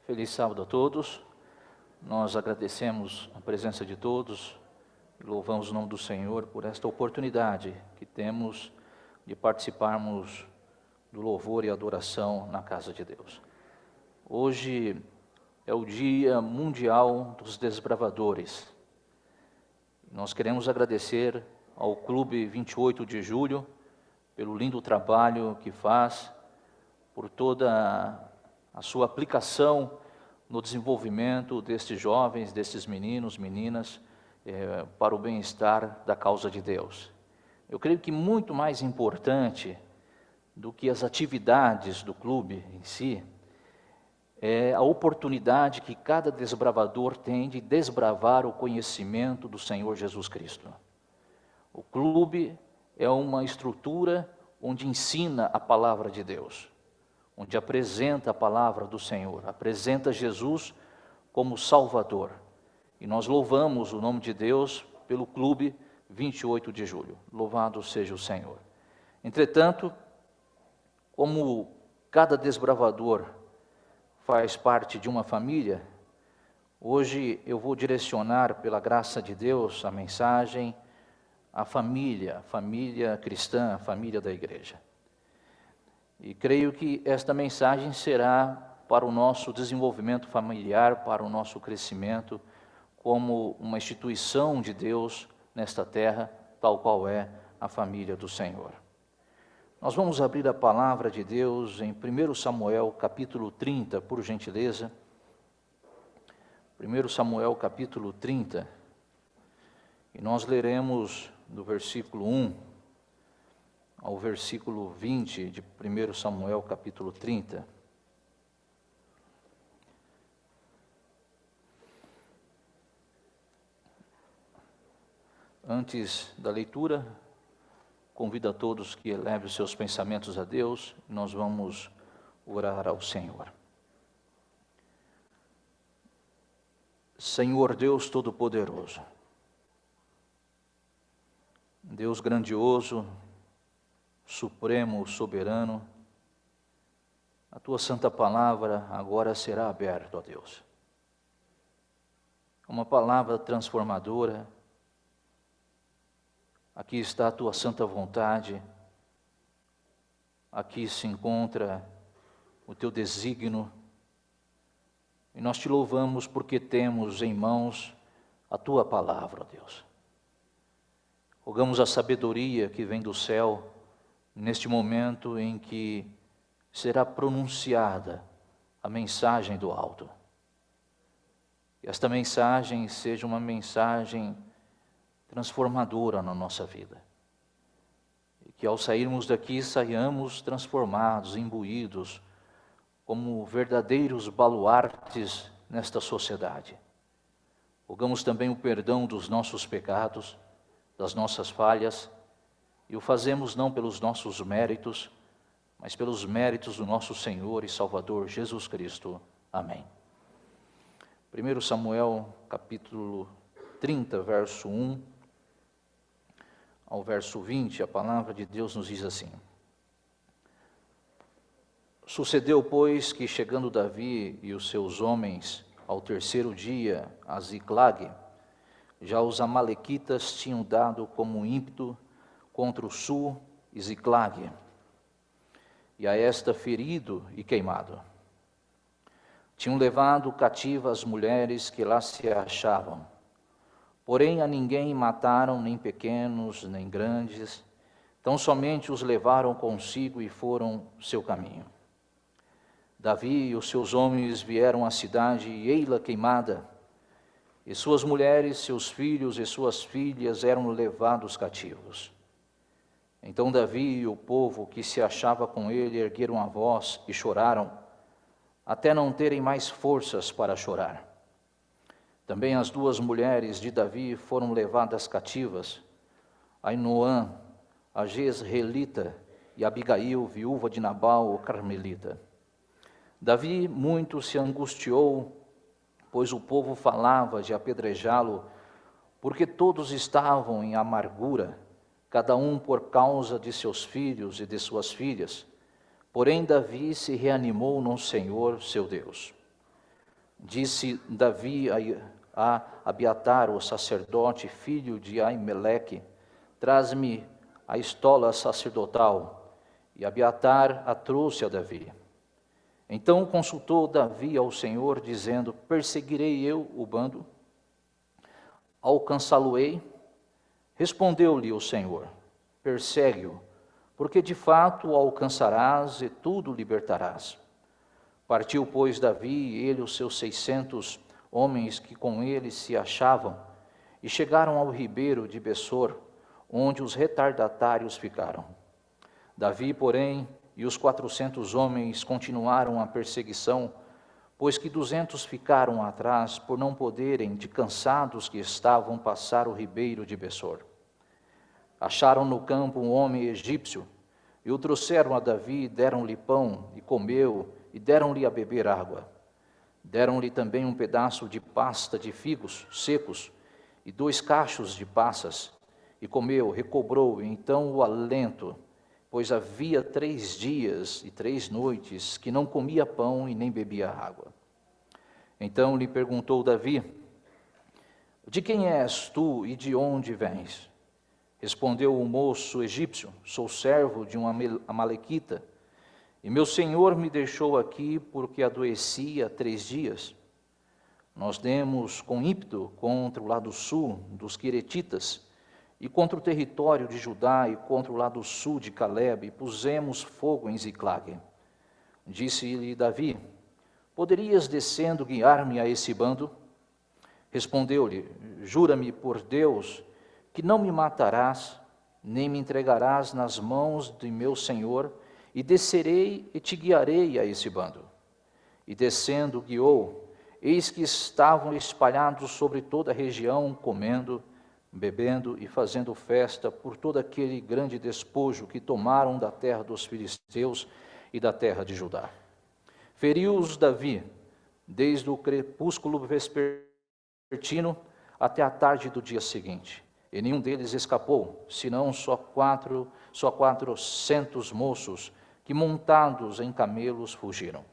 Feliz sábado a todos. Nós agradecemos a presença de todos e louvamos o nome do Senhor por esta oportunidade que temos de participarmos do louvor e adoração na casa de Deus. Hoje é o Dia Mundial dos Desbravadores. Nós queremos agradecer ao Clube 28 de Julho pelo lindo trabalho que faz, por toda a sua aplicação no desenvolvimento destes jovens, desses meninos, meninas, para o bem-estar da causa de Deus. Eu creio que muito mais importante do que as atividades do clube em si, é a oportunidade que cada desbravador tem de desbravar o conhecimento do Senhor Jesus Cristo. O clube é uma estrutura onde ensina a palavra de Deus, onde apresenta a palavra do Senhor, apresenta Jesus como Salvador. E nós louvamos o nome de Deus pelo Clube 28 de Julho. Louvado seja o Senhor. Entretanto, como cada desbravador faz parte de uma família, hoje eu vou direcionar, pela graça de Deus, a mensagem à família cristã, a família da igreja. E creio que esta mensagem será para o nosso desenvolvimento familiar, para o nosso crescimento como uma instituição de Deus nesta terra, tal qual é a família do Senhor. Nós vamos abrir a palavra de Deus em 1 Samuel capítulo 30, por gentileza. 1 Samuel capítulo 30, e nós leremos do versículo 1 ao versículo 20 de 1 Samuel capítulo 30. Antes da leitura, convido a todos que elevem os seus pensamentos a Deus, e nós vamos orar ao Senhor. Senhor Deus Todo-Poderoso, Deus grandioso, Supremo, soberano, a tua santa palavra agora será aberta, ó Deus. Uma palavra transformadora. Aqui está a tua santa vontade, aqui se encontra o teu desígnio, e nós te louvamos porque temos em mãos a tua palavra, ó Deus. Rogamos a sabedoria que vem do céu, neste momento em que será pronunciada a mensagem do alto. Que esta mensagem seja uma mensagem transformadora na nossa vida. E que ao sairmos daqui, saiamos transformados, imbuídos, como verdadeiros baluartes nesta sociedade. Rogamos também o perdão dos nossos pecados, das nossas falhas, e o fazemos não pelos nossos méritos, mas pelos méritos do nosso Senhor e Salvador Jesus Cristo. Amém. 1 Samuel capítulo 30, verso 1 ao verso 20, a palavra de Deus nos diz assim: Sucedeu, pois, que chegando Davi e os seus homens ao terceiro dia a Ziclague, já os amalequitas tinham dado como ímpeto contra o sul e Ziclague, e a esta ferido e queimado. Tinham levado cativas as mulheres que lá se achavam, porém a ninguém mataram, nem pequenos, nem grandes, tão somente os levaram consigo e foram seu caminho. Davi e os seus homens vieram à cidade e ei-la queimada, e suas mulheres, seus filhos e suas filhas eram levados cativos. Então Davi e o povo que se achava com ele ergueram a voz e choraram, até não terem mais forças para chorar. Também as duas mulheres de Davi foram levadas cativas, Ainoã, a Jezreelita, e Abigail, viúva de Nabal, o Carmelita. Davi muito se angustiou, pois o povo falava de apedrejá-lo, porque todos estavam em amargura, cada um por causa de seus filhos e de suas filhas. Porém Davi se reanimou no Senhor, seu Deus. Disse Davi a Abiatar, o sacerdote, filho de Aimeleque: traz-me a estola sacerdotal. E Abiatar a trouxe a Davi. Então consultou Davi ao Senhor, dizendo: perseguirei eu o bando? Alcançá-lo-ei? Respondeu-lhe o Senhor: persegue-o, porque de fato o alcançarás e tudo libertarás. Partiu, pois, Davi e ele os seus 600 homens que com ele se achavam, e chegaram ao ribeiro de Bessor, onde os retardatários ficaram. Davi, porém, e os 400 homens continuaram a perseguição, pois que 200 ficaram atrás, por não poderem, de cansados que estavam, passar o ribeiro de Bessor. Acharam no campo um homem egípcio, e o trouxeram a Davi, deram-lhe pão, e comeu, e deram-lhe a beber água. Deram-lhe também um pedaço de pasta de figos secos, e 2 cachos de passas, e comeu, recobrou, e então o alento, pois havia 3 dias e 3 noites que não comia pão e nem bebia água. Então lhe perguntou Davi: de quem és tu e de onde vens? Respondeu o moço egípcio: sou servo de um amalequita, e meu senhor me deixou aqui porque adoeci há 3 dias. Nós demos com ímpeto contra o lado sul dos queretitas, e contra o território de Judá, e contra o lado sul de Calebe, e pusemos fogo em Ziclague. Disse-lhe Davi: poderias, descendo, guiar-me a esse bando? Respondeu-lhe: jura-me por Deus que não me matarás, nem me entregarás nas mãos de meu senhor, e descerei e te guiarei a esse bando. E descendo guiou, eis que estavam espalhados sobre toda a região, comendo, bebendo e fazendo festa por todo aquele grande despojo que tomaram da terra dos filisteus e da terra de Judá. Feriu-os Davi, desde o crepúsculo vespertino até a tarde do dia seguinte, e nenhum deles escapou, senão só 400 moços, que montados em camelos fugiram.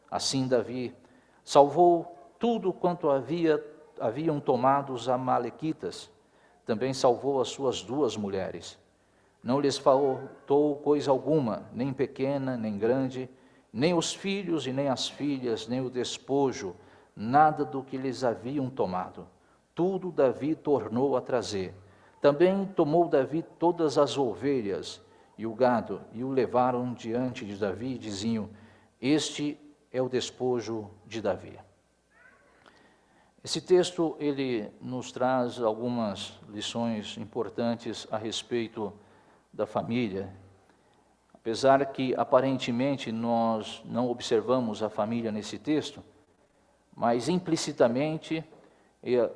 Assim Davi salvou tudo quanto haviam tomado os amalequitas, também salvou as suas 2 mulheres. Não lhes faltou coisa alguma, nem pequena, nem grande, nem os filhos e nem as filhas, nem o despojo, nada do que lhes haviam tomado. Tudo Davi tornou a trazer. Também tomou Davi todas as ovelhas e o gado, e o levaram diante de Davi, e diziam: este é o despojo de Davi. Esse texto, ele nos traz algumas lições importantes a respeito da família. Apesar que, aparentemente, nós não observamos a família nesse texto, mas implicitamente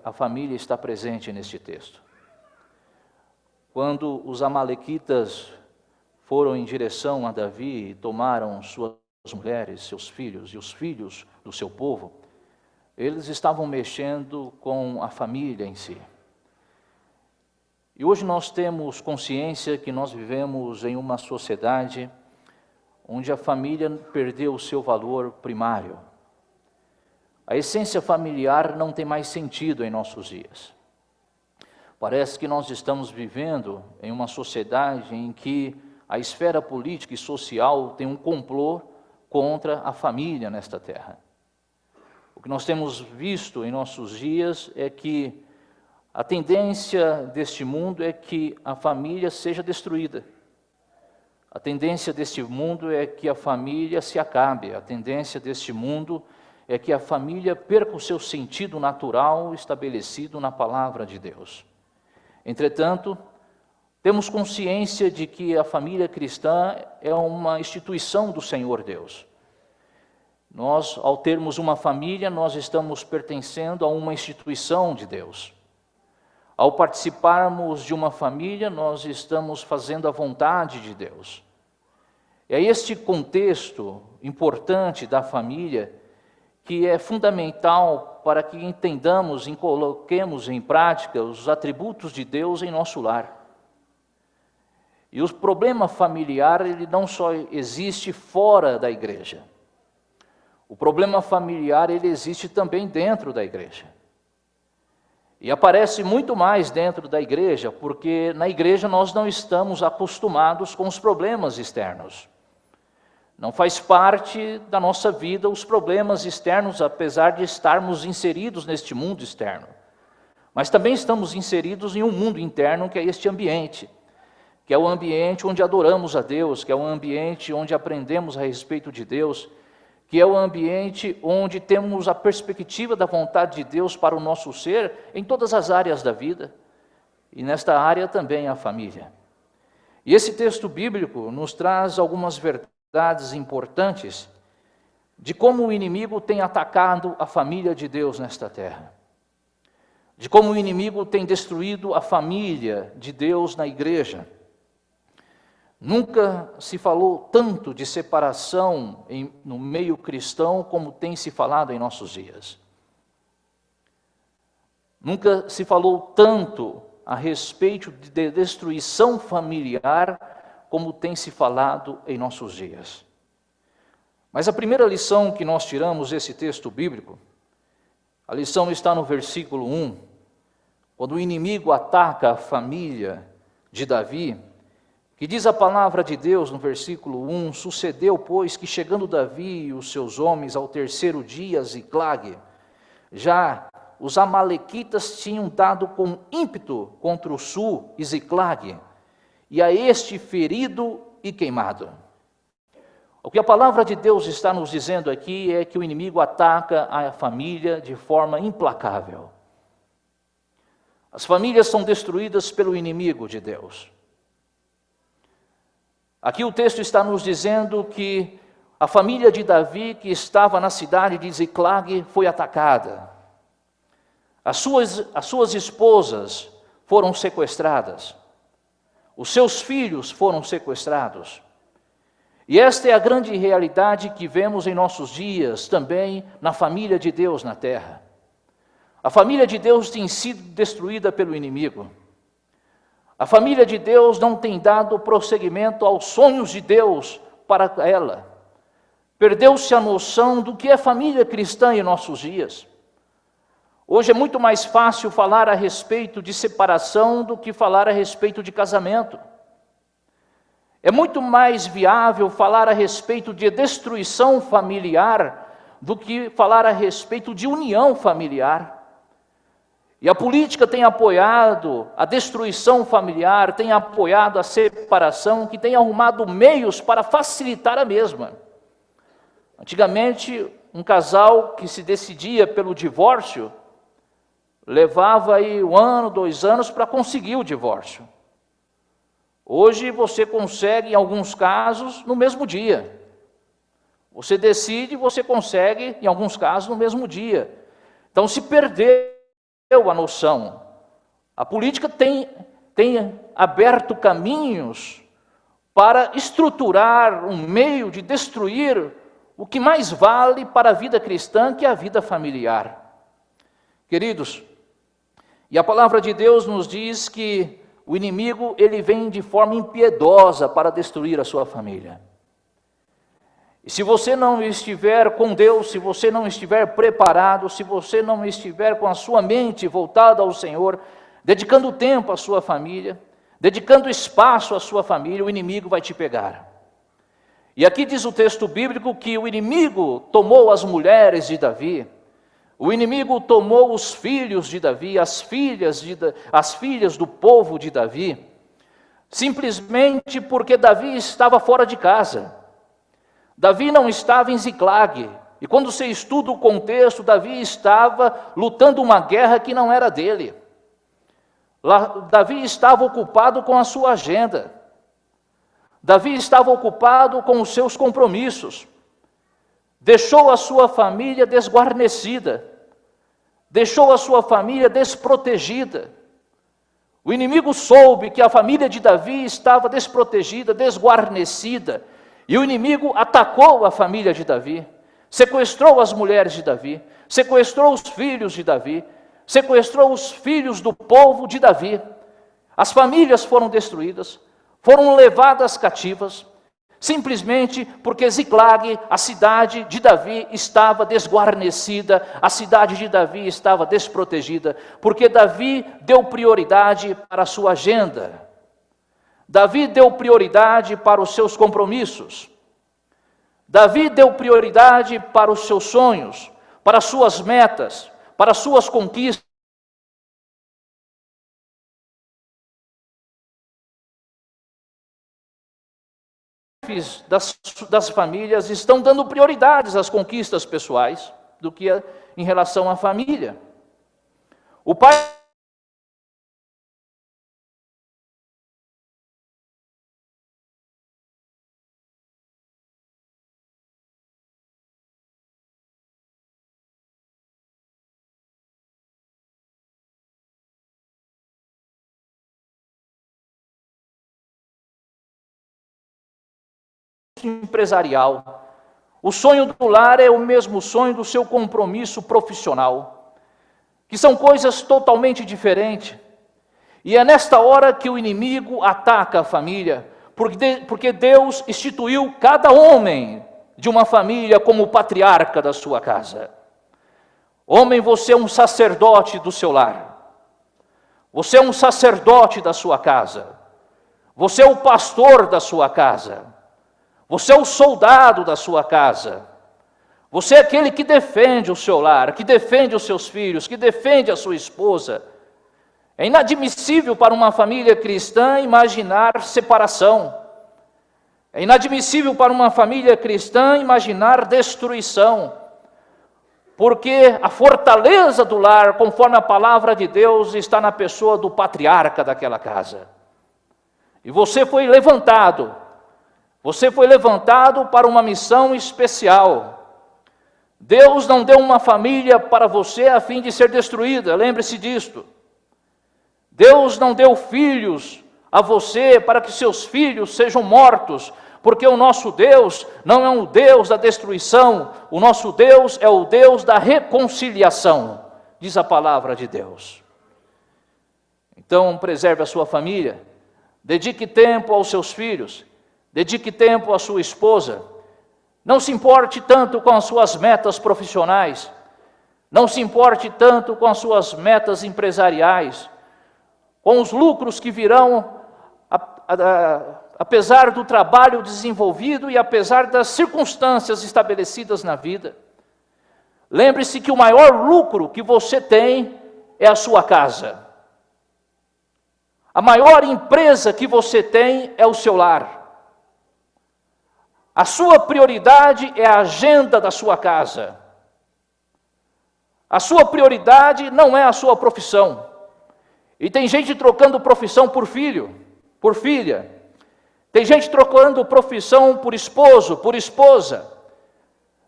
a família está presente neste texto. Quando os amalequitas foram em direção a Davi e tomaram suas mulheres, seus filhos e os filhos do seu povo, eles estavam mexendo com a família em si. E hoje nós temos consciência que nós vivemos em uma sociedade onde a família perdeu o seu valor primário. A essência familiar não tem mais sentido em nossos dias. Parece que nós estamos vivendo em uma sociedade em que a esfera política e social tem um complô contra a família nesta terra. O que nós temos visto em nossos dias é que a tendência deste mundo é que a família seja destruída. A tendência deste mundo é que a família se acabe. A tendência deste mundo é que a família perca o seu sentido natural estabelecido na palavra de Deus. Entretanto, temos consciência de que a família cristã é uma instituição do Senhor Deus. Nós, ao termos uma família, nós estamos pertencendo a uma instituição de Deus. Ao participarmos de uma família, nós estamos fazendo a vontade de Deus. É este contexto importante da família que é fundamental para que entendamos e coloquemos em prática os atributos de Deus em nosso lar. E o problema familiar, ele não só existe fora da igreja. O problema familiar, ele existe também dentro da igreja. E aparece muito mais dentro da igreja, porque na igreja nós não estamos acostumados com os problemas externos. Não faz parte da nossa vida os problemas externos, apesar de estarmos inseridos neste mundo externo. Mas também estamos inseridos em um mundo interno que é este ambiente, que é o ambiente onde adoramos a Deus, que é o ambiente onde aprendemos a respeito de Deus, que é o ambiente onde temos a perspectiva da vontade de Deus para o nosso ser em todas as áreas da vida, e nesta área também a família. E esse texto bíblico nos traz algumas verdades importantes de como o inimigo tem atacado a família de Deus nesta terra, de como o inimigo tem destruído a família de Deus na igreja. Nunca se falou tanto de separação no meio cristão como tem se falado em nossos dias. Nunca se falou tanto a respeito de destruição familiar como tem se falado em nossos dias. Mas a primeira lição que nós tiramos desse texto bíblico, a lição está no versículo 1, quando o inimigo ataca a família de Davi, que diz a palavra de Deus no versículo 1, sucedeu, pois, que chegando Davi e os seus homens ao terceiro dia a Ziclague, já os amalequitas tinham dado com ímpeto contra o sul e Ziclague, e a este ferido e queimado. O que a palavra de Deus está nos dizendo aqui é que o inimigo ataca a família de forma implacável. As famílias são destruídas pelo inimigo de Deus. Aqui o texto está nos dizendo que a família de Davi, que estava na cidade de Ziclague, foi atacada. As suas esposas foram sequestradas. Os seus filhos foram sequestrados. E esta é a grande realidade que vemos em nossos dias também na família de Deus na terra. A família de Deus tem sido destruída pelo inimigo. A família de Deus não tem dado prosseguimento aos sonhos de Deus para ela. Perdeu-se a noção do que é família cristã em nossos dias. Hoje é muito mais fácil falar a respeito de separação do que falar a respeito de casamento. É muito mais viável falar a respeito de destruição familiar do que falar a respeito de união familiar. E a política tem apoiado a destruição familiar, tem apoiado a separação, que tem arrumado meios para facilitar a mesma. Antigamente, um casal que se decidia pelo divórcio, levava aí 1 ano, 2 anos para conseguir o divórcio. Hoje você consegue, em alguns casos, no mesmo dia. Você decide, você consegue, em alguns casos, no mesmo dia. Então se perdeu a noção. A política tem aberto caminhos para estruturar um meio de destruir o que mais vale para a vida cristã, que é a vida familiar. Queridos, e a palavra de Deus nos diz que o inimigo, ele vem de forma impiedosa para destruir a sua família. E se você não estiver com Deus, se você não estiver preparado, se você não estiver com a sua mente voltada ao Senhor, dedicando tempo à sua família, dedicando espaço à sua família, o inimigo vai te pegar. E aqui diz o texto bíblico que o inimigo tomou as mulheres de Davi, o inimigo tomou os filhos de Davi, as filhas do povo de Davi, simplesmente porque Davi estava fora de casa. Davi não estava em Ziclague, e quando você estuda o contexto, Davi estava lutando uma guerra que não era dele. Davi estava ocupado com a sua agenda. Davi estava ocupado com os seus compromissos. Deixou a sua família desguarnecida. Deixou a sua família desprotegida. O inimigo soube que a família de Davi estava desprotegida, desguarnecida, e o inimigo atacou a família de Davi, sequestrou as mulheres de Davi, sequestrou os filhos de Davi, sequestrou os filhos do povo de Davi. As famílias foram destruídas, foram levadas cativas, Simplesmente porque Ziclag, a cidade de Davi, estava desguarnecida, a cidade de Davi estava desprotegida, porque Davi deu prioridade para a sua agenda. Davi deu prioridade para os seus compromissos. Davi deu prioridade para os seus sonhos, para as suas metas, para as suas conquistas. Das famílias estão dando prioridades às conquistas pessoais do que em relação à família. O pai empresarial. O sonho do lar é o mesmo sonho do seu compromisso profissional, que são coisas totalmente diferentes. E é nesta hora que o inimigo ataca a família, porque Deus instituiu cada homem de uma família como patriarca da sua casa. Homem, você é um sacerdote do seu lar. Você é um sacerdote da sua casa. Você é o pastor da sua casa. Você é o soldado da sua casa. Você é aquele que defende o seu lar, que defende os seus filhos, que defende a sua esposa. É inadmissível para uma família cristã imaginar separação. É inadmissível para uma família cristã imaginar destruição. Porque a fortaleza do lar, conforme a palavra de Deus, está na pessoa do patriarca daquela casa. E você foi levantado. Você foi levantado para uma missão especial. Deus não deu uma família para você a fim de ser destruída, lembre-se disto. Deus não deu filhos a você para que seus filhos sejam mortos, porque o nosso Deus não é um Deus da destruição, o nosso Deus é o Deus da reconciliação, diz a palavra de Deus. Então, preserve a sua família, dedique tempo aos seus filhos, dedique tempo à sua esposa. Não se importe tanto com as suas metas profissionais. Não se importe tanto com as suas metas empresariais. Com os lucros que virão, apesar do trabalho desenvolvido e apesar das circunstâncias estabelecidas na vida. Lembre-se que o maior lucro que você tem é a sua casa. A maior empresa que você tem é o seu lar. A sua prioridade é a agenda da sua casa. A sua prioridade não é a sua profissão. E tem gente trocando profissão por filho, por filha. Tem gente trocando profissão por esposo, por esposa.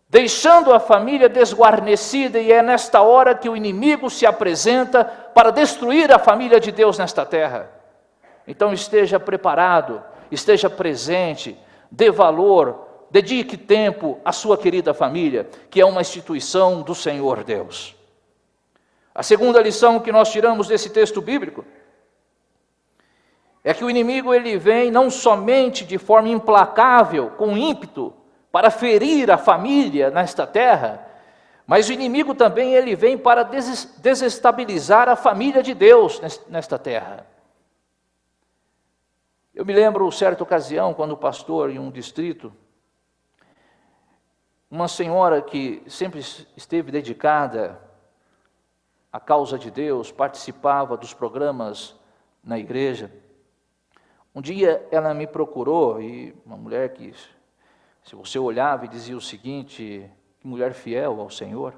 Deixando a família desguarnecida, e é nesta hora que o inimigo se apresenta para destruir a família de Deus nesta terra. Então esteja preparado, esteja presente, dê valor, dedique tempo à sua querida família, que é uma instituição do Senhor Deus. A segunda lição que nós tiramos desse texto bíblico é que o inimigo ele vem não somente de forma implacável, com ímpeto, para ferir a família nesta terra, mas o inimigo também ele vem para desestabilizar a família de Deus nesta terra. Eu me lembro, certa ocasião, quando pastor em um distrito, uma senhora que sempre esteve dedicada à causa de Deus, participava dos programas na igreja. Um dia ela me procurou, e uma mulher que, se você olhava e dizia o seguinte, que mulher fiel ao Senhor.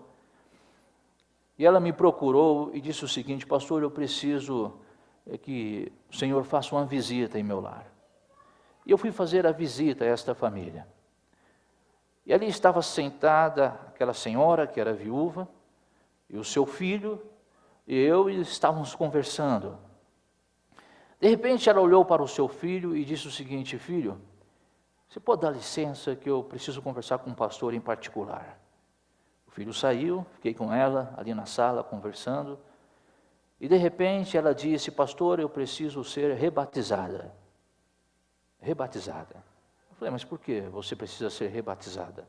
E ela me procurou e disse o seguinte: pastor, eu preciso que o Senhor faça uma visita em meu lar. E eu fui fazer a visita a esta família. E ali estava sentada aquela senhora que era viúva, e o seu filho, e eu, e estávamos conversando. De repente ela olhou para o seu filho e disse o seguinte: filho, você pode dar licença que eu preciso conversar com um pastor em particular. O filho saiu, fiquei com ela ali na sala conversando, e de repente ela disse: pastor, eu preciso ser rebatizada. Rebatizada. Eu Eu falei, mas por que você precisa ser rebatizada?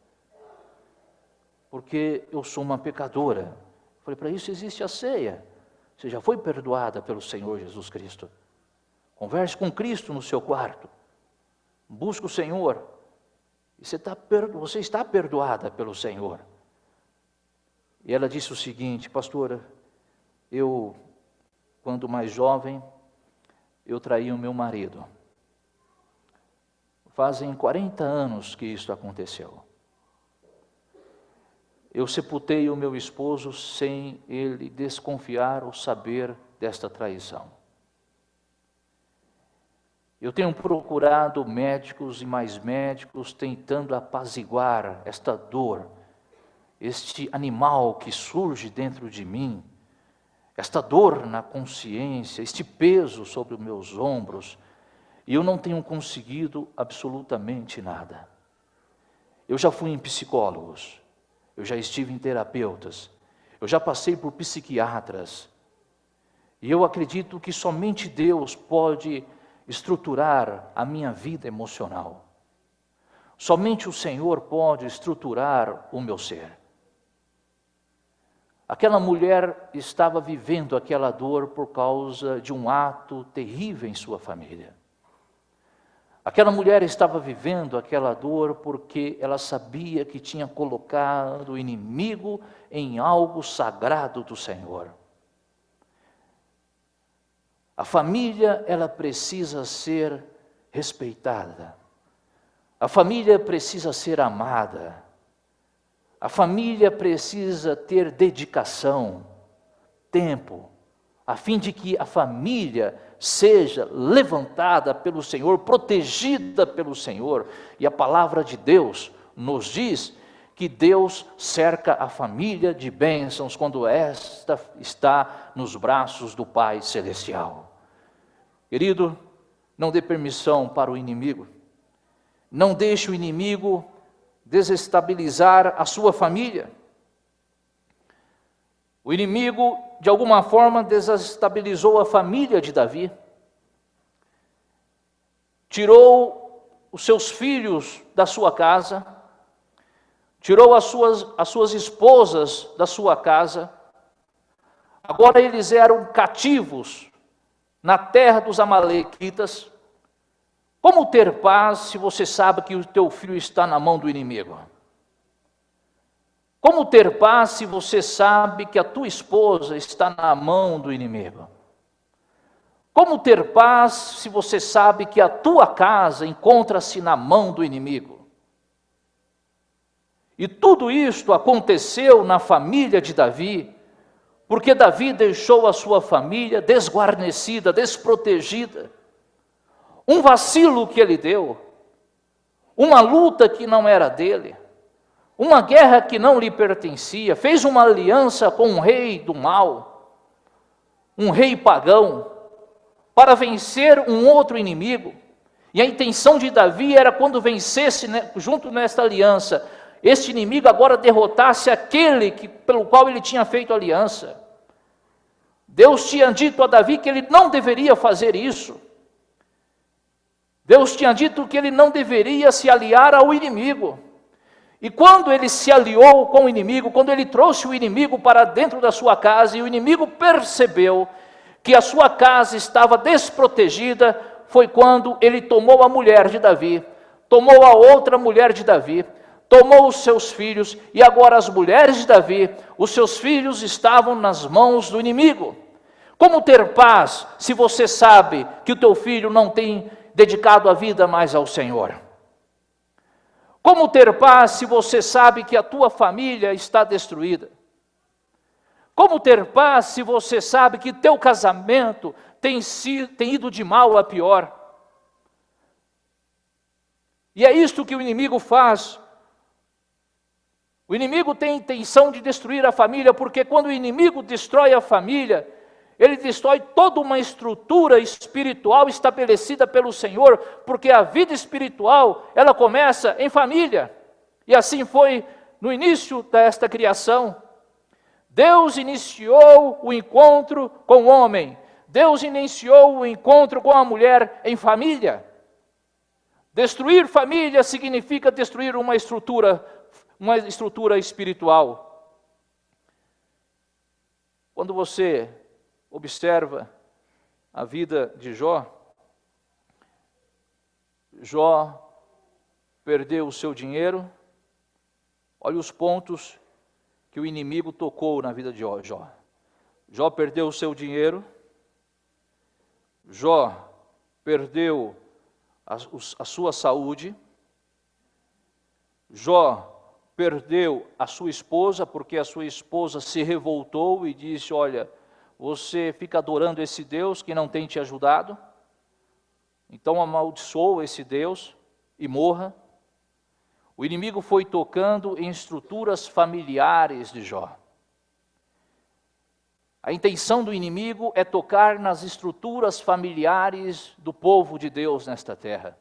Porque eu sou uma pecadora. Eu falei, para isso existe a ceia. Você já foi perdoada pelo Senhor Jesus Cristo. Converse com Cristo no seu quarto. Busque o Senhor. E você está perdoada pelo Senhor. E ela disse o seguinte, pastora, eu, quando mais jovem, eu traí o meu marido. Fazem 40 anos que isso aconteceu. Eu sepultei o meu esposo sem ele desconfiar ou saber desta traição. Eu tenho procurado médicos e mais médicos tentando apaziguar esta dor, este animal que surge dentro de mim, esta dor na consciência, este peso sobre os meus ombros, e eu não tenho conseguido absolutamente nada. Eu já fui em psicólogos, eu já estive em terapeutas, eu já passei por psiquiatras, e eu acredito que somente Deus pode estruturar a minha vida emocional. Somente o Senhor pode estruturar o meu ser. Aquela mulher estava vivendo aquela dor por causa de um ato terrível em sua família. Aquela mulher estava vivendo aquela dor porque ela sabia que tinha colocado o inimigo em algo sagrado do Senhor. A família, ela precisa ser respeitada. A família precisa ser amada. A família precisa ter dedicação, tempo, a fim de que a família seja levantada pelo Senhor, protegida pelo Senhor. E a palavra de Deus nos diz que Deus cerca a família de bênçãos quando esta está nos braços do Pai Celestial. Querido, não dê permissão para o inimigo. Não deixe o inimigo desestabilizar a sua família. O inimigo, de alguma forma, desestabilizou a família de Davi. Tirou os seus filhos da sua casa, tirou as suas esposas da sua casa. Agora eles eram cativos na terra dos amalequitas. Como ter paz se você sabe que o teu filho está na mão do inimigo? Como ter paz se você sabe que a tua esposa está na mão do inimigo? Como ter paz se você sabe que a tua casa encontra-se na mão do inimigo? E tudo isto aconteceu na família de Davi, porque Davi deixou a sua família desguarnecida, desprotegida. Um vacilo que ele deu, uma luta que não era dele, uma guerra que não lhe pertencia, fez uma aliança com um rei do mal, um rei pagão, para vencer um outro inimigo. E a intenção de Davi era, quando vencesse, junto nesta aliança, este inimigo agora derrotasse aquele pelo qual ele tinha feito aliança. Deus tinha dito a Davi que ele não deveria fazer isso. Deus tinha dito que ele não deveria se aliar ao inimigo. E quando ele se aliou com o inimigo, quando ele trouxe o inimigo para dentro da sua casa, e o inimigo percebeu que a sua casa estava desprotegida, foi quando ele tomou a mulher de Davi, tomou a outra mulher de Davi, tomou os seus filhos, e agora as mulheres de Davi, os seus filhos estavam nas mãos do inimigo. Como ter paz se você sabe que o teu filho não tem dedicado a vida mais ao Senhor? Como ter paz se você sabe que a tua família está destruída? Como ter paz se você sabe que teu casamento tem ido de mal a pior? E é isto que o inimigo faz. O inimigo tem a intenção de destruir a família, porque quando o inimigo destrói a família, ele destrói toda uma estrutura espiritual estabelecida pelo Senhor, porque a vida espiritual, ela começa em família. E assim foi no início desta criação. Deus iniciou o encontro com o homem. Deus iniciou o encontro com a mulher em família. Destruir família significa destruir uma estrutura espiritual. Quando você observa a vida de Jó, Jó perdeu o seu dinheiro. Olha os pontos que o inimigo tocou na vida de Jó. Jó perdeu o seu dinheiro, Jó perdeu a sua saúde, Jó perdeu a sua esposa, porque a sua esposa se revoltou e disse: olha, você fica adorando esse Deus que não tem te ajudado, então amaldiçoa esse Deus e morra. O inimigo foi tocando em estruturas familiares de Jó. A intenção do inimigo é tocar nas estruturas familiares do povo de Deus nesta terra.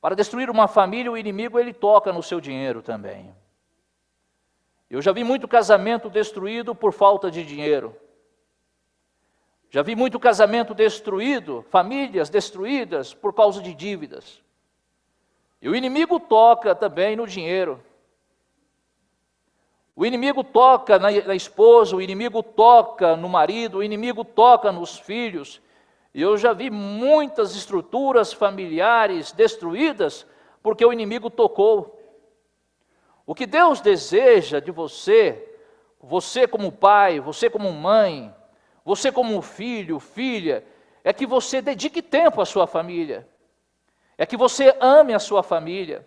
Para destruir uma família, o inimigo ele toca no seu dinheiro também. Eu já vi muito casamento destruído por falta de dinheiro. Já vi muito casamento destruído, famílias destruídas por causa de dívidas. E o inimigo toca também no dinheiro. O inimigo toca na esposa, o inimigo toca no marido, o inimigo toca nos filhos. E eu já vi muitas estruturas familiares destruídas porque o inimigo tocou. O que Deus deseja de você, você como pai, você como mãe, você como filho, filha, é que você dedique tempo à sua família. É que você ame a sua família.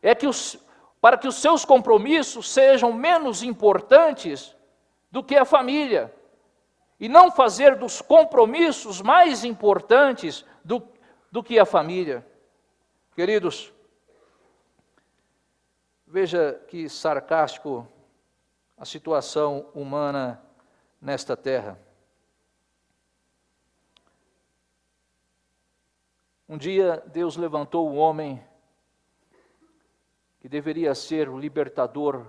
É que para que os seus compromissos sejam menos importantes do que a família. E não fazer dos compromissos mais importantes do que a família. Queridos, veja que sarcástico a situação humana nesta terra. Um dia Deus levantou um homem que deveria ser o libertador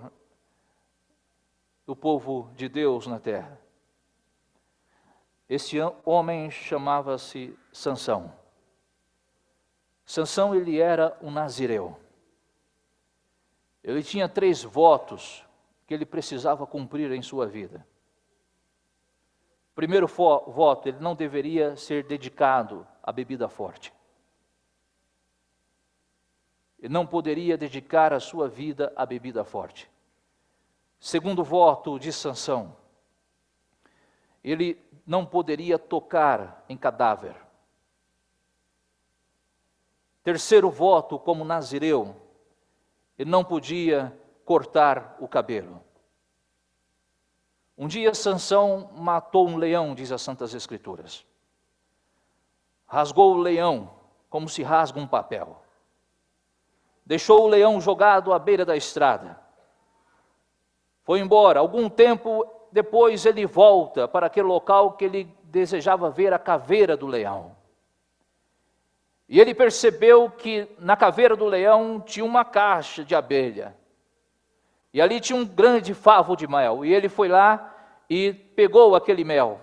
do povo de Deus na terra. Esse homem chamava-se Sansão. Sansão, ele era um nazireu. Ele tinha 3 votos que ele precisava cumprir em sua vida. Primeiro voto, ele não deveria ser dedicado à bebida forte. Ele não poderia dedicar a sua vida à bebida forte. Segundo voto de Sansão, ele não poderia tocar em cadáver. Terceiro voto, como nazireu, ele não podia cortar o cabelo. Um dia Sansão matou um leão, diz as Santas Escrituras. Rasgou o leão como se rasga um papel. Deixou o leão jogado à beira da estrada. Foi embora. Algum tempo depois ele volta para aquele local que ele desejava ver a caveira do leão. E ele percebeu que na caveira do leão tinha uma caixa de abelha. E ali tinha um grande favo de mel. E ele foi lá e pegou aquele mel.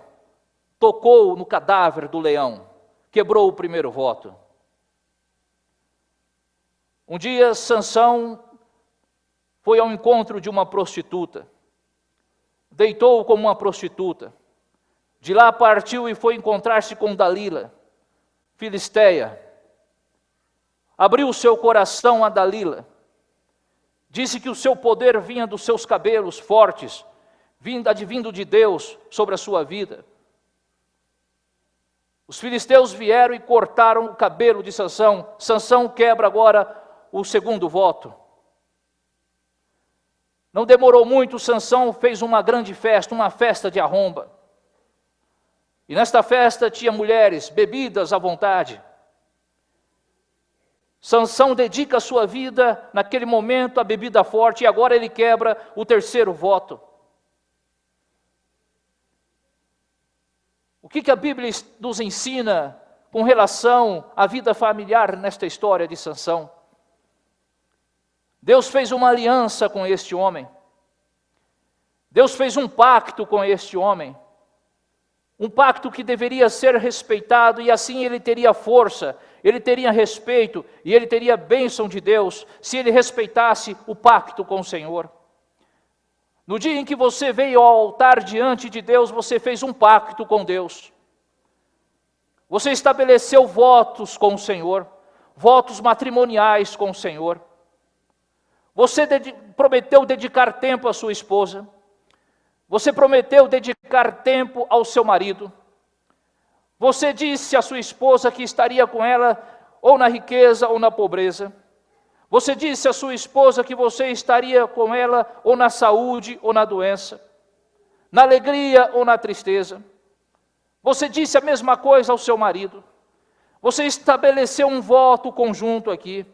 Tocou no cadáver do leão. Quebrou o primeiro voto. Um dia Sansão foi ao encontro de uma prostituta. Deitou como uma prostituta. De lá partiu e foi encontrar-se com Dalila, filisteia. Abriu o seu coração a Dalila. Disse que o seu poder vinha dos seus cabelos fortes, advindo de Deus sobre a sua vida. Os filisteus vieram e cortaram o cabelo de Sansão. Sansão quebra agora o segundo voto. Não demorou muito, Sansão fez uma grande festa, uma festa de arromba. E nesta festa tinha mulheres, bebidas à vontade. Sansão dedica a sua vida naquele momento à bebida forte e agora ele quebra o terceiro voto. O que a Bíblia nos ensina com relação à vida familiar nesta história de Sansão? Deus fez uma aliança com este homem. Deus fez um pacto com este homem. Um pacto que deveria ser respeitado e assim ele teria força ele teria respeito e ele teria bênção de Deus se ele respeitasse o pacto com o Senhor. No dia em que você veio ao altar diante de Deus, você fez um pacto com Deus. Você estabeleceu votos com o Senhor, votos matrimoniais com o Senhor. Você prometeu dedicar tempo à sua esposa. Você prometeu dedicar tempo ao seu marido. Você disse à sua esposa que estaria com ela ou na riqueza ou na pobreza. Você disse à sua esposa que você estaria com ela ou na saúde ou na doença, na alegria ou na tristeza. Você disse a mesma coisa ao seu marido. Você estabeleceu um voto conjunto aqui,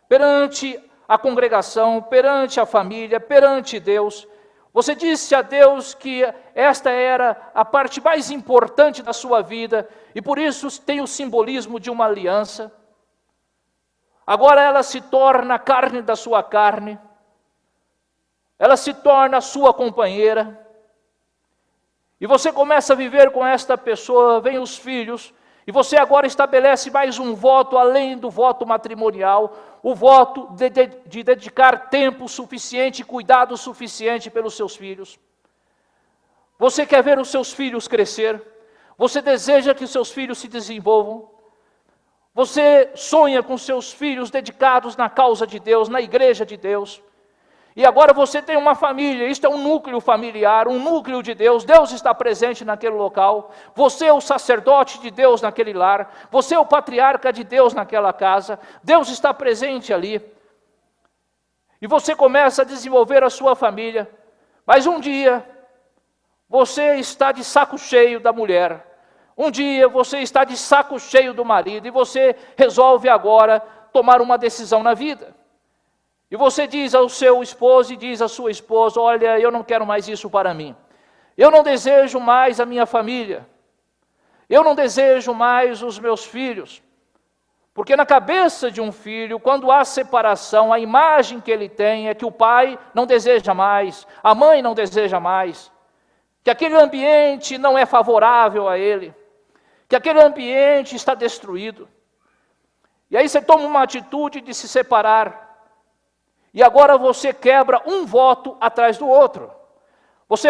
perante a congregação, perante a família, perante Deus. Você disse a Deus que esta era a parte mais importante da sua vida, e por isso tem o simbolismo de uma aliança. Agora ela se torna carne da sua carne, ela se torna sua companheira, e você começa a viver com esta pessoa, vem os filhos, e você agora estabelece mais um voto, além do voto matrimonial, o voto de dedicar tempo suficiente, cuidado suficiente pelos seus filhos. Você quer ver os seus filhos crescer, você deseja que os seus filhos se desenvolvam, você sonha com seus filhos dedicados na causa de Deus, na igreja de Deus. E agora você tem uma família, isto é um núcleo familiar, um núcleo de Deus. Deus está presente naquele local. Você é o sacerdote de Deus naquele lar. Você é o patriarca de Deus naquela casa. Deus está presente ali. E você começa a desenvolver a sua família. Mas um dia, você está de saco cheio da mulher. Um dia você está de saco cheio do marido e você resolve agora tomar uma decisão na vida. E você diz ao seu esposo e diz à sua esposa: olha, eu não quero mais isso para mim. Eu não desejo mais a minha família. Eu não desejo mais os meus filhos. Porque na cabeça de um filho, quando há separação, a imagem que ele tem é que o pai não deseja mais, a mãe não deseja mais, que aquele ambiente não é favorável a ele, que aquele ambiente está destruído. E aí você toma uma atitude de se separar. E agora você quebra um voto atrás do outro. Você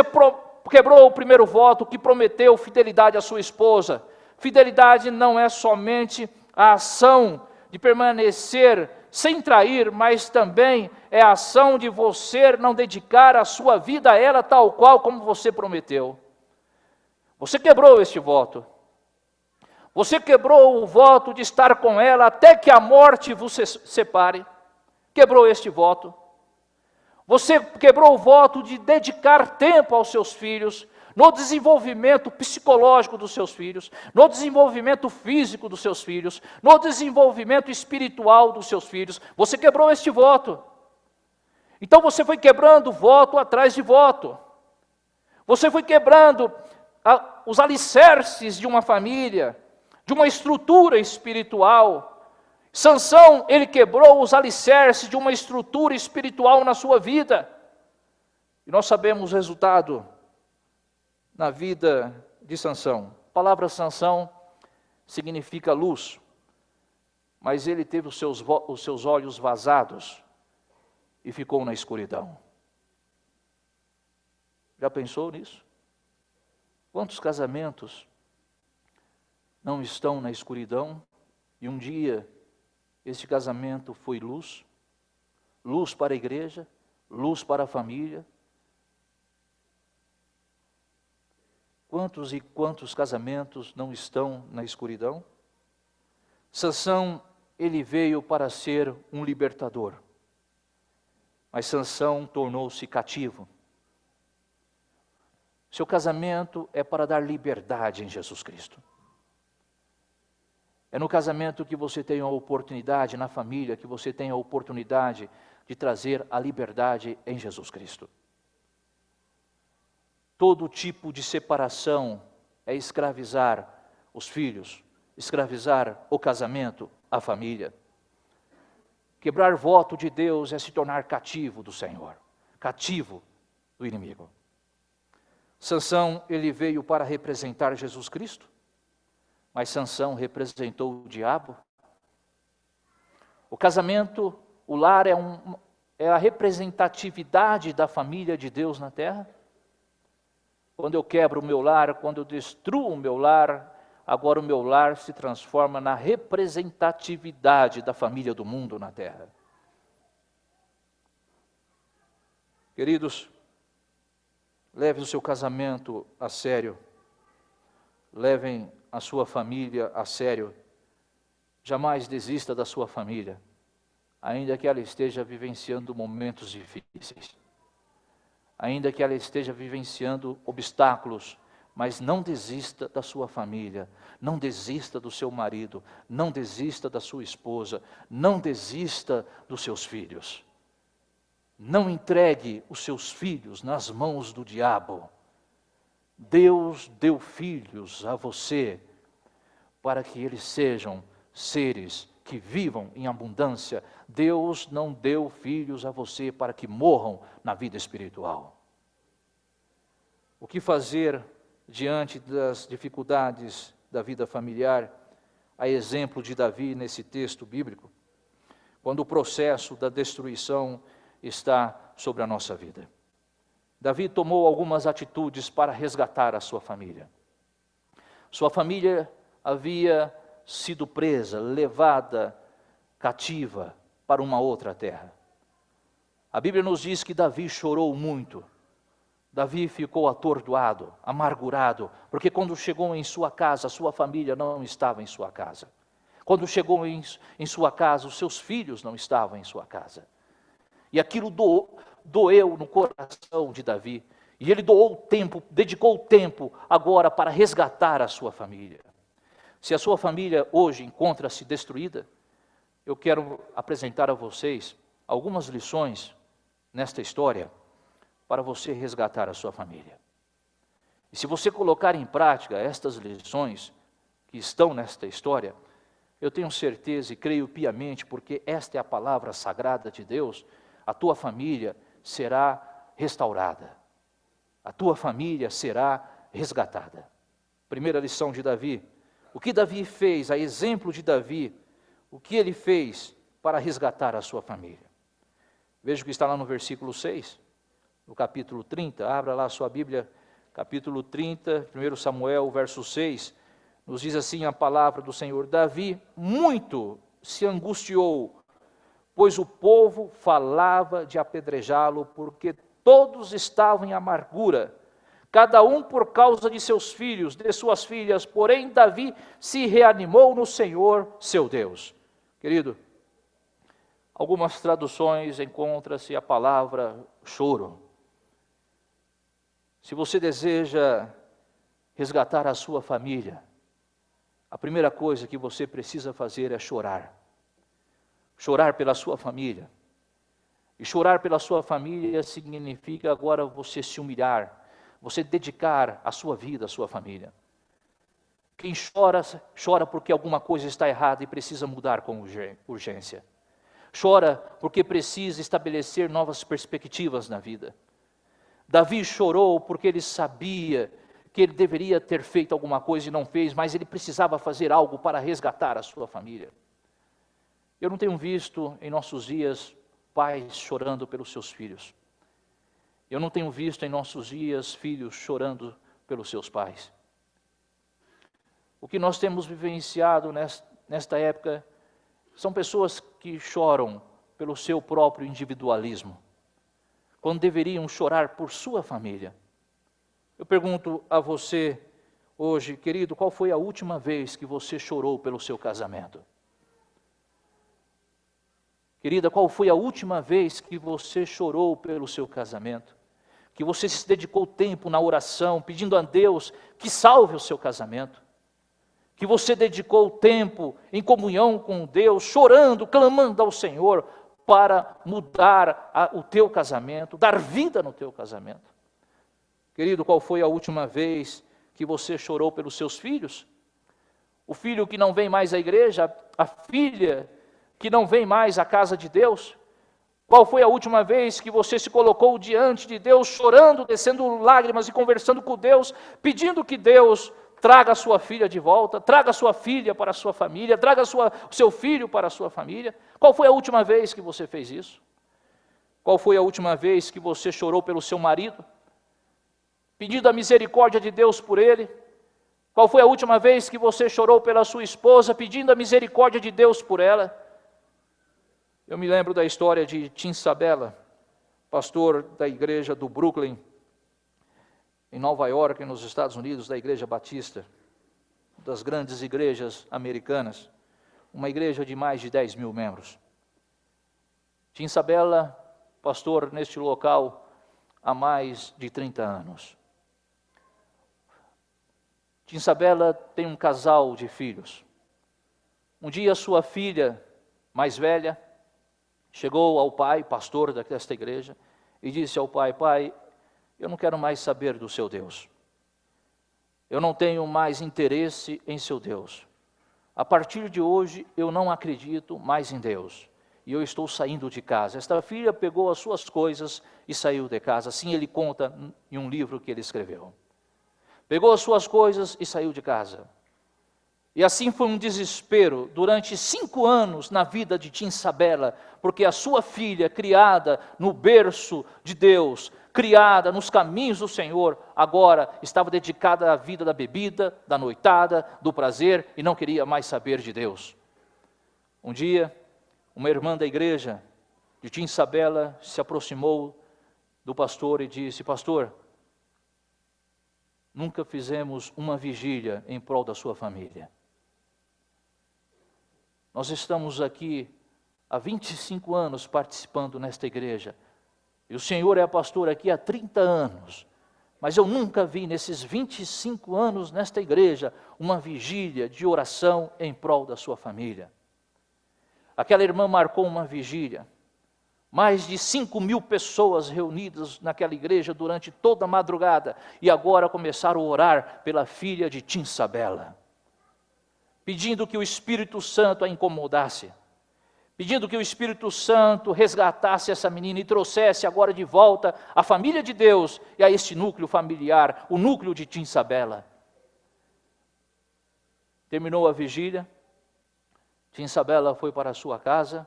quebrou o primeiro voto que prometeu fidelidade à sua esposa. Fidelidade não é somente a ação de permanecer sem trair, mas também é a ação de você não dedicar a sua vida a ela tal qual como você prometeu. Você quebrou este voto. Você quebrou o voto de estar com ela até que a morte vos separe. Quebrou este voto. Você quebrou o voto de dedicar tempo aos seus filhos, no desenvolvimento psicológico dos seus filhos, no desenvolvimento físico dos seus filhos, no desenvolvimento espiritual dos seus filhos. Você quebrou este voto. Então você foi quebrando voto atrás de voto. Você foi quebrando os alicerces de uma família, de uma estrutura espiritual. Sansão, ele quebrou os alicerces de uma estrutura espiritual na sua vida. E nós sabemos o resultado na vida de Sansão. A palavra Sansão significa luz, mas ele teve os seus olhos vazados e ficou na escuridão. Já pensou nisso? Quantos casamentos não estão na escuridão e um dia este casamento foi luz, luz para a igreja, luz para a família? Quantos e quantos casamentos não estão na escuridão? Sansão, ele veio para ser um libertador, mas Sansão tornou-se cativo. Seu casamento é para dar liberdade em Jesus Cristo. É no casamento que você tem a oportunidade, na família, que você tem a oportunidade de trazer a liberdade em Jesus Cristo. Todo tipo de separação é escravizar os filhos, escravizar o casamento, a família. Quebrar voto de Deus é se tornar cativo do Senhor, cativo do inimigo. Sansão, ele veio para representar Jesus Cristo, mas Sansão representou o diabo, O casamento, o lar é a representatividade da família de Deus na terra. Quando eu quebro o meu lar, quando eu destruo o meu lar, agora o meu lar se transforma na representatividade da família do mundo na terra. Queridos, leve o seu casamento a sério. Levem a sua família a sério. Jamais desista da sua família, ainda que ela esteja vivenciando momentos difíceis. Ainda que ela esteja vivenciando obstáculos, mas não desista da sua família, não desista do seu marido, não desista da sua esposa, não desista dos seus filhos. Não entregue os seus filhos nas mãos do diabo. Deus deu filhos a você para que eles sejam seres que vivam em abundância. Deus não deu filhos a você para que morram na vida espiritual. O que fazer diante das dificuldades da vida familiar? A exemplo de Davi nesse texto bíblico, quando o processo da destruição está sobre a nossa vida. Davi tomou algumas atitudes para resgatar a sua família. Sua família havia sido presa, levada cativa para uma outra terra. A Bíblia nos diz que Davi chorou muito. Davi ficou atordoado, amargurado, porque quando chegou em sua casa, sua família não estava em sua casa. Quando chegou em sua casa, os seus filhos não estavam em sua casa. E aquilo doeu no coração de Davi. E ele dedicou tempo agora para resgatar a sua família. Se a sua família hoje encontra-se destruída, eu quero apresentar a vocês algumas lições nesta história para você resgatar a sua família. E se você colocar em prática estas lições que estão nesta história, eu tenho certeza e creio piamente, porque esta é a palavra sagrada de Deus, a tua família será restaurada. A tua família será resgatada. Primeira lição de Davi. O que Davi fez, a exemplo de Davi, o que ele fez para resgatar a sua família? Veja o que está lá no versículo 6, no capítulo 30, abra lá a sua Bíblia, capítulo 30, 1 Samuel, verso 6, nos diz assim a palavra do Senhor: Davi muito se angustiou, pois o povo falava de apedrejá-lo, porque todos estavam em amargura, cada um por causa de seus filhos, de suas filhas, porém Davi se reanimou no Senhor, seu Deus. Querido, algumas traduções encontra-se a palavra choro. Se você deseja resgatar a sua família, a primeira coisa que você precisa fazer é chorar. Chorar pela sua família. E chorar pela sua família significa agora você se humilhar, você dedicar a sua vida à sua família. Quem chora, chora porque alguma coisa está errada e precisa mudar com urgência. Chora porque precisa estabelecer novas perspectivas na vida. Davi chorou porque ele sabia que ele deveria ter feito alguma coisa e não fez, mas ele precisava fazer algo para resgatar a sua família. Eu não tenho visto em nossos dias pais chorando pelos seus filhos. Eu não tenho visto em nossos dias filhos chorando pelos seus pais. O que nós temos vivenciado nesta época são pessoas que choram pelo seu próprio individualismo, quando deveriam chorar por sua família. Eu pergunto a você hoje, querido, qual foi a última vez que você chorou pelo seu casamento? Querida, qual foi a última vez que você chorou pelo seu casamento? Que você se dedicou tempo na oração, pedindo a Deus que salve o seu casamento? Que você dedicou tempo em comunhão com Deus, chorando, clamando ao Senhor para mudar o teu casamento, dar vida no teu casamento? Querido, qual foi a última vez que você chorou pelos seus filhos? O filho que não vem mais à igreja, a filha que não vem mais à casa de Deus? Qual foi a última vez que você se colocou diante de Deus, chorando, descendo lágrimas e conversando com Deus, pedindo que Deus traga a sua filha de volta, traga a sua filha para a sua família, traga o seu filho para a sua família. Qual foi a última vez que você fez isso? Qual foi a última vez que você chorou pelo seu marido, pedindo a misericórdia de Deus por ele? Qual foi a última vez que você chorou pela sua esposa, pedindo a misericórdia de Deus por ela? Eu me lembro da história de Tim Sabella, pastor da igreja do Brooklyn, em Nova York, nos Estados Unidos, da Igreja Batista, das grandes igrejas americanas, uma igreja de mais de 10 mil membros. Tim Sabella, pastor neste local há mais de 30 anos. Tim Sabella tem um casal de filhos. Um dia sua filha mais velha chegou ao pai, pastor desta igreja, e disse ao pai: pai, eu não quero mais saber do seu Deus. Eu não tenho mais interesse em seu Deus. A partir de hoje eu não acredito mais em Deus. E eu estou saindo de casa. Esta filha pegou as suas coisas e saiu de casa. Assim ele conta em um livro que ele escreveu. Pegou as suas coisas e saiu de casa. E assim foi um desespero durante 5 anos na vida de Tim Sabella, porque a sua filha, criada no berço de Deus, criada nos caminhos do Senhor, agora estava dedicada à vida da bebida, da noitada, do prazer, e não queria mais saber de Deus. Um dia, uma irmã da igreja de Tim Sabella se aproximou do pastor e disse: pastor, nunca fizemos uma vigília em prol da sua família. Nós estamos aqui há 25 anos participando nesta igreja, e o senhor é pastor aqui há 30 anos, mas eu nunca vi nesses 25 anos nesta igreja uma vigília de oração em prol da sua família. Aquela irmã marcou uma vigília, mais de 5.000 pessoas reunidas naquela igreja durante toda a madrugada, e agora começaram a orar pela filha de Tim Sabella, pedindo que o Espírito Santo a incomodasse, pedindo que o Espírito Santo resgatasse essa menina e trouxesse agora de volta a família de Deus e a este núcleo familiar, o núcleo de Tim Sabella. Terminou a vigília, Tim Sabella foi para a sua casa.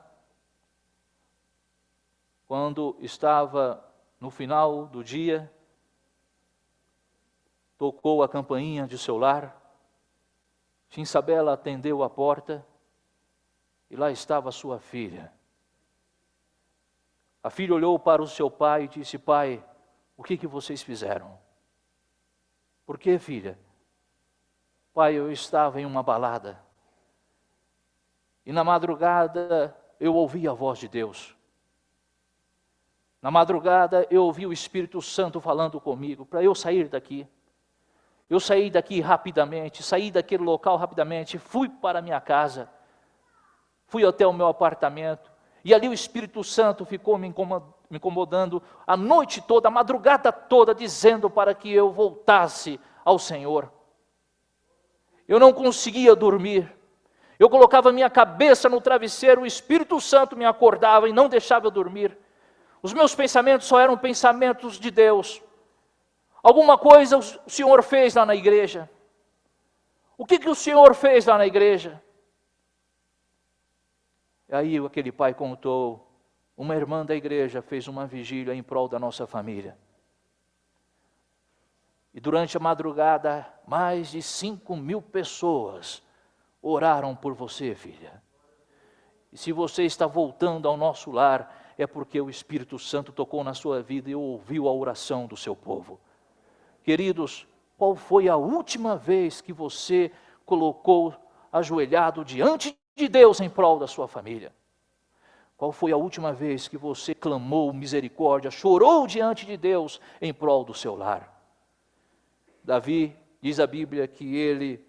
Quando estava no final do dia, tocou a campainha de seu lar. Tim Sabella atendeu a porta e lá estava sua filha. A filha olhou para o seu pai e disse: pai, o que vocês fizeram? Por que, filha? Pai, eu estava em uma balada e na madrugada eu ouvi a voz de Deus. Na madrugada eu ouvi o Espírito Santo falando comigo para eu sair daqui. Eu saí daqui rapidamente, saí daquele local rapidamente, fui para a minha casa, fui até o meu apartamento, e ali o Espírito Santo ficou me incomodando a noite toda, a madrugada toda, dizendo para que eu voltasse ao Senhor. Eu não conseguia dormir, eu colocava minha cabeça no travesseiro, o Espírito Santo me acordava e não deixava eu dormir. Os meus pensamentos só eram pensamentos de Deus. Alguma coisa o Senhor fez lá na igreja. O que o Senhor fez lá na igreja? E aí aquele pai contou: uma irmã da igreja fez uma vigília em prol da nossa família. E durante a madrugada, mais de 5.000 pessoas oraram por você, filha. E se você está voltando ao nosso lar, é porque o Espírito Santo tocou na sua vida e ouviu a oração do seu povo. Queridos, qual foi a última vez que você colocou ajoelhado diante de Deus em prol da sua família? Qual foi a última vez que você clamou misericórdia, chorou diante de Deus em prol do seu lar? Davi, diz a Bíblia que ele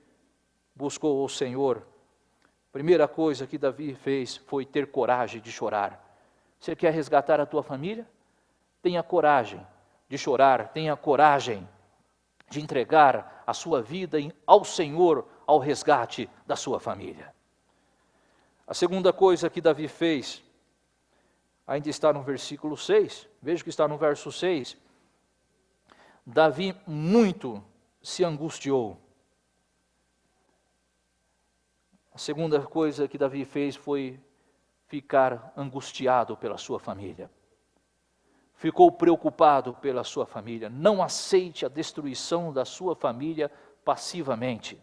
buscou o Senhor. A primeira coisa que Davi fez foi ter coragem de chorar. Você quer resgatar a tua família? Tenha coragem de chorar, tenha coragem de entregar a sua vida ao Senhor, ao resgate da sua família. A segunda coisa que Davi fez, ainda está no versículo 6, veja que está no verso 6. Davi muito se angustiou. A segunda coisa que Davi fez foi ficar angustiado pela sua família. Ficou preocupado pela sua família. Não aceite a destruição da sua família passivamente.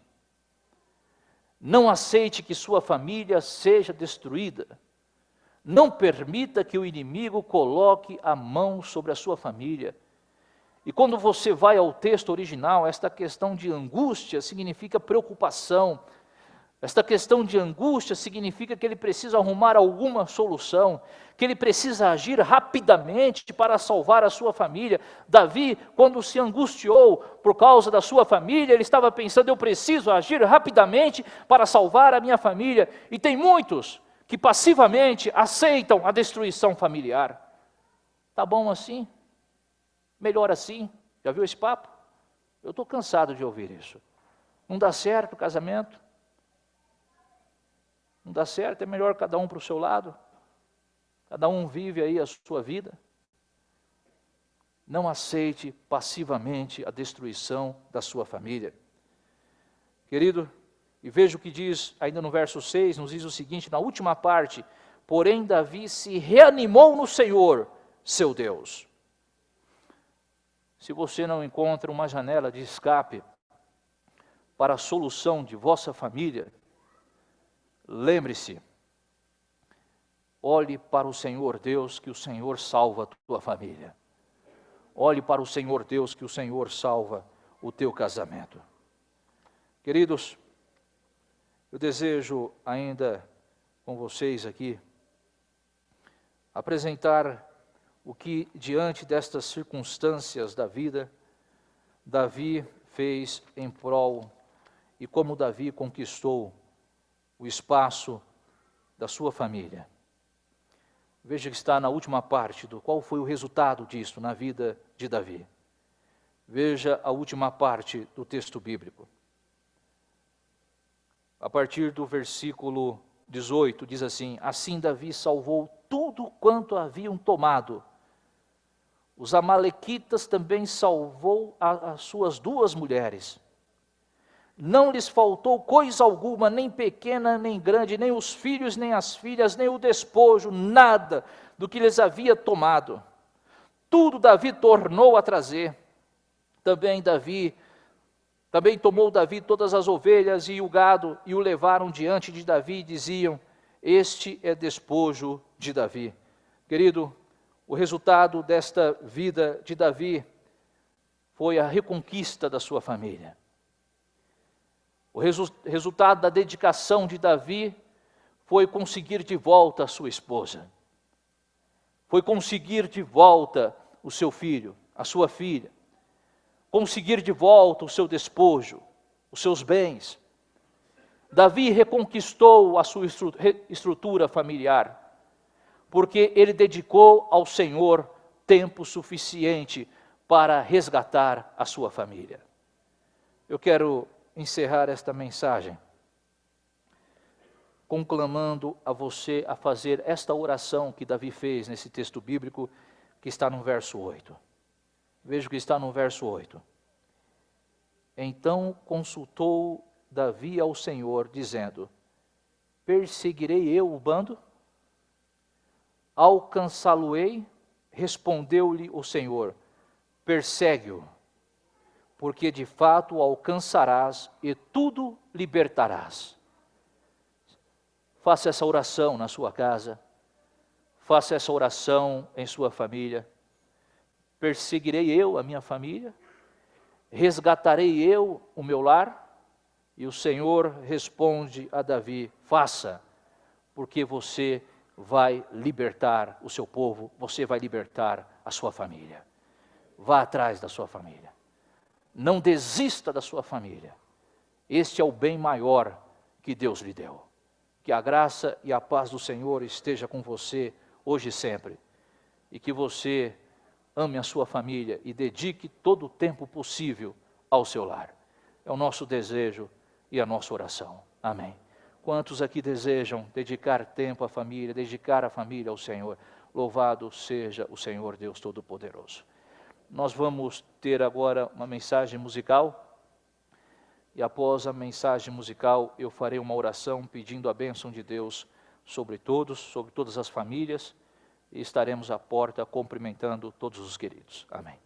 Não aceite que sua família seja destruída. Não permita que o inimigo coloque a mão sobre a sua família. E quando você vai ao texto original, esta questão de angústia significa preocupação. Esta questão de angústia significa que ele precisa arrumar alguma solução, que ele precisa agir rapidamente para salvar a sua família. Davi, quando se angustiou por causa da sua família, ele estava pensando, eu preciso agir rapidamente para salvar a minha família. E tem muitos que passivamente aceitam a destruição familiar. Tá bom assim? Melhor assim? Já viu esse papo? Eu estou cansado de ouvir isso. Não dá certo o casamento? Não dá certo, é melhor cada um para o seu lado. Cada um vive aí a sua vida. Não aceite passivamente a destruição da sua família. Querido, e veja o que diz ainda no verso 6, nos diz o seguinte, na última parte, porém Davi se reanimou no Senhor, seu Deus. Se você não encontra uma janela de escape para a solução de vossa família, lembre-se, olhe para o Senhor Deus, que o Senhor salva a tua família. Olhe para o Senhor Deus, que o Senhor salva o teu casamento. Queridos, eu desejo ainda com vocês aqui apresentar o que diante destas circunstâncias da vida, Davi fez em prol e como Davi conquistou o espaço da sua família. Veja que está na última parte do qual foi o resultado disso na vida de Davi. Veja a última parte do texto bíblico. A partir do versículo 18 diz assim: assim Davi salvou tudo quanto haviam tomado. Os amalequitas também salvou as suas 2 mulheres. Não lhes faltou coisa alguma, nem pequena, nem grande, nem os filhos, nem as filhas, nem o despojo, nada do que lhes havia tomado. Tudo Davi tornou a trazer. Também tomou Davi todas as ovelhas e o gado, e o levaram diante de Davi, e diziam, este é despojo de Davi. Querido, o resultado desta vida de Davi foi a reconquista da sua família. O resultado da dedicação de Davi foi conseguir de volta a sua esposa. Foi conseguir de volta o seu filho, a sua filha. Conseguir de volta o seu despojo, os seus bens. Davi reconquistou a sua estrutura familiar, porque ele dedicou ao Senhor tempo suficiente para resgatar a sua família. Eu quero encerrar esta mensagem conclamando a você a fazer esta oração que Davi fez nesse texto bíblico que está no verso 8. Veja o que está no verso 8. Então consultou Davi ao Senhor, dizendo, perseguirei eu o bando? Alcançá-lo-ei? Respondeu-lhe o Senhor, persegue-o, porque de fato o alcançarás e tudo libertarás. Faça essa oração na sua casa, faça essa oração em sua família. Perseguirei eu a minha família? Resgatarei eu o meu lar? E o Senhor responde a Davi, faça, porque você vai libertar o seu povo, você vai libertar a sua família. Vá atrás da sua família. Não desista da sua família. Este é o bem maior que Deus lhe deu. Que a graça e a paz do Senhor esteja com você hoje e sempre. E que você ame a sua família e dedique todo o tempo possível ao seu lar. É o nosso desejo e a nossa oração. Amém. Quantos aqui desejam dedicar tempo à família, dedicar a família ao Senhor? Louvado seja o Senhor Deus Todo-Poderoso. Nós vamos ter agora uma mensagem musical e após a mensagem musical eu farei uma oração pedindo a bênção de Deus sobre todos, sobre todas as famílias, e estaremos à porta cumprimentando todos os queridos. Amém.